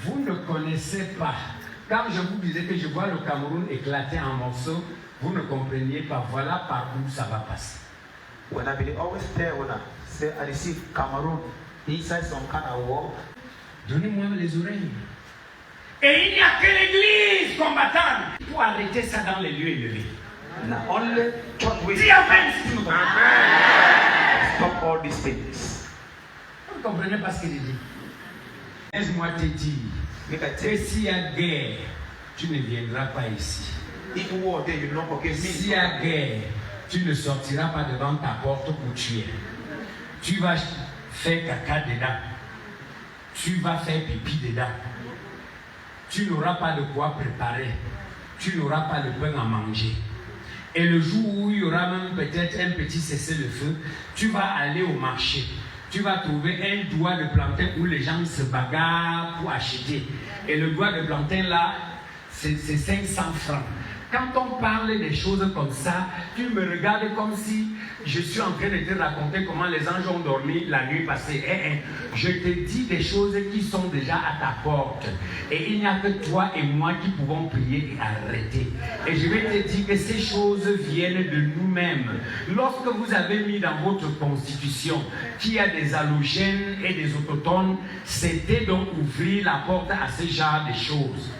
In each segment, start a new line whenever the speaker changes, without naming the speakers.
vous ne connaissez pas. Quand je vous disais que je vois le Cameroun éclater en morceaux, vous ne compreniez pas. Voilà par où ça va passer.
When I believe, always tell when I say I receive Cameroon inside some kind of war.
Donnez-moi les oreilles. Et il n'y a que l'église combattante pour arrêter ça dans les lieux élevés.
Now only church will stop all these things.
Vous ne comprenez pas ce qu'il dit. Laisse-moi te dire que s'il y a guerre, tu ne viendras pas ici.
If war there, you will not forgive me.
S'il y a guerre, tu ne sortiras pas devant ta porte où tu es. Tu vas faire caca dedans. Tu vas faire pipi dedans. Tu n'auras pas de quoi préparer. Tu n'auras pas de pain à manger. Et le jour où il y aura même peut-être un petit cessez-le-feu, tu vas aller au marché. Tu vas trouver un doigt de plantain où les gens se bagarrent pour acheter. Et le doigt de plantain là, c'est 500 francs. Quand on parle des choses comme ça, tu me regardes comme si je suis en train de te raconter comment les anges ont dormi la nuit passée. Je te dis des choses qui sont déjà à ta porte. Et il n'y a que toi et moi qui pouvons prier et arrêter. Et je vais te dire que ces choses viennent de nous-mêmes. Lorsque vous avez mis dans votre constitution qu'il y a des halogènes et des autochtones, c'était donc ouvrir la porte à ce genre de choses.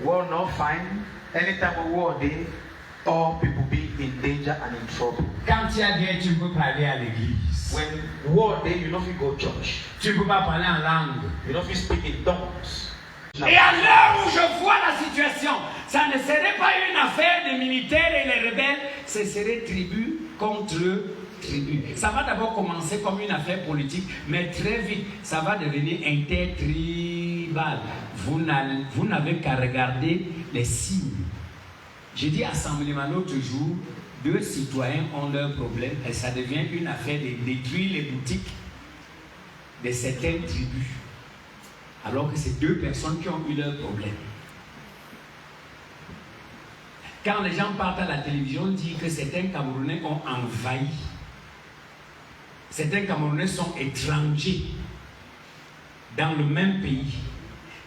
War not fine. Anytime a war day, all people be in danger and in trouble.
Quand il y a guerre, tu ne peux pas aller à l'église.
When war day, you not fit go church.
Tu ne peux pas parler en langue.
You not fit speak in tongues.
Et à l'heure où je vois la situation, ça ne serait pas une affaire des militaires et les rebelles, ce serait tribu contre tribu. Ça va d'abord commencer comme une affaire politique, mais très vite, ça va devenir intertribal. Vous n'avez qu'à regarder les signes. J'ai dit assemblement l'autre jour, deux citoyens ont leurs problèmes et ça devient une affaire de détruire les boutiques de certaines tribus. Alors que c'est deux personnes qui ont eu leurs problèmes. Quand les gens partent à la télévision, disent que certains Camerounais ont envahi. Certains Camerounais sont étrangers dans le même pays.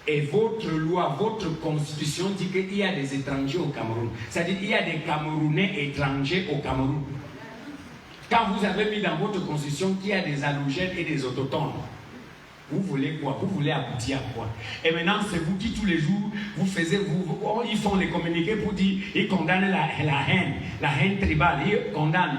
Et votre loi, votre constitution dit qu'il y a des étrangers au Cameroun. C'est-à-dire qu'il y a des Camerounais étrangers au Cameroun. Quand vous avez mis dans votre constitution qu'il y a des halogènes et des autochtones, vous voulez quoi? Vous voulez aboutir à quoi? Et maintenant, c'est vous qui tous les jours, vous faisiez, ils font les communiqués pour dire, ils condamnent la haine tribale, ils condamnent.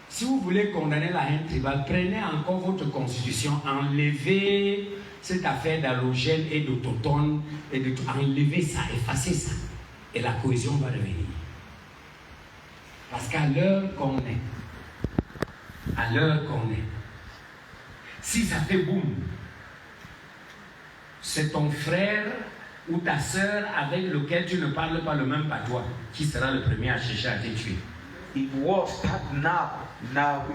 Si vous voulez condamner la haine tribale, prenez encore votre constitution, enlevez cette affaire d'halogène et d'autochtone, enlevez ça, effacez ça, et la cohésion va revenir. Parce qu'à l'heure qu'on est, si ça fait boum, c'est ton frère ou ta soeur avec lequel tu ne parles pas le même patois qui sera le premier à chercher à te tuer.
If war start now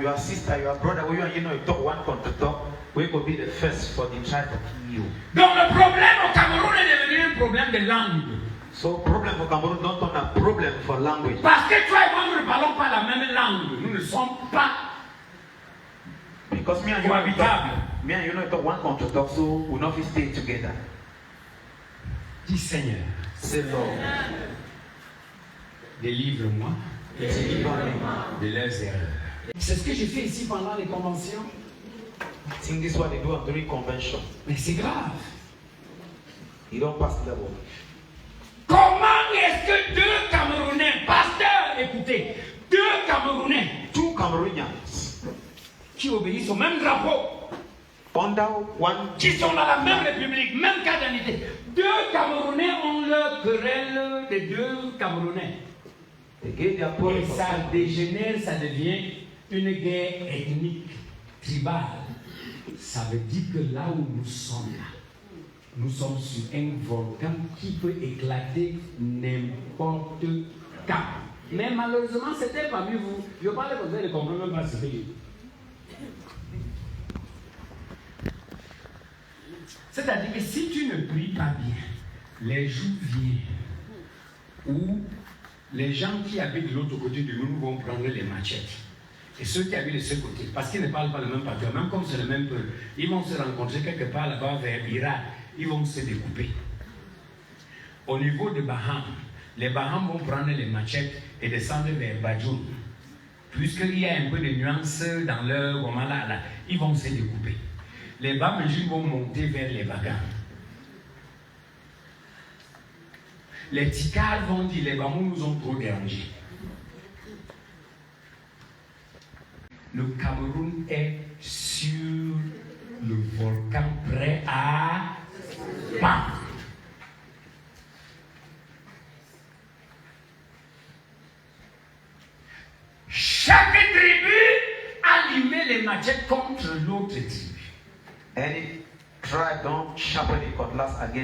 your sister, your brother, you know, you talk one contre talk, we could be the first for the tribe to kill you.
Donc le problème au Cameroun est devenu un problème de langue.
So problem for Cameroon don't turn a problem for language.
Parce que toi et moi, nous ne parlons pas la même langue. Nous ne sommes pas
because me and you know talk one contre talk, so we not stay together.
Dis Seigneur,
c'est Lord,
délivre-moi de leurs erreurs. C'est ce que j'ai fait ici pendant les conventions.
I think this is what they do during convention.
Mais c'est grave.
You don't pass the level.
Comment est-ce que deux Camerounais, pasteurs, écoutez, deux Camerounais,
two Cameroonians,
qui obéissent au même drapeau,
under one,
qui sont dans la même république, même carte d'identité, deux Camerounais ont leur querelle de deux Camerounais. Et ça dégénère, ça devient une guerre ethnique, tribale. Ça veut dire que là où nous sommes sur un volcan qui peut éclater n'importe quand. Mais malheureusement, c'était parmi vous. Je parle comme ça, je ne comprends même pas ce que je dis. C'est-à-dire que si tu ne pries pas bien, les jours viennent où les gens qui habitent de l'autre côté de nous vont prendre les machettes. et ceux qui habitent de ce côté, parce qu'ils ne parlent pas le même patois, même comme c'est le même peuple, ils vont se rencontrer quelque part là-bas vers Irak, ils vont se découper. Au niveau de Baham, les Baham vont prendre les machettes et descendre vers Badjoun. Puisqu'il y a un peu de nuances dans leur Gomala, là, ils vont se découper. Les Bamejim vont monter vers les Bagans. Les Tikal vont dire les Bamous nous ont trop dérangés. Le Cameroun est sur le volcan prêt à Bam. Chaque tribu allumait les machettes contre l'autre tribu.
Any tribe don't sharpen the cutlass against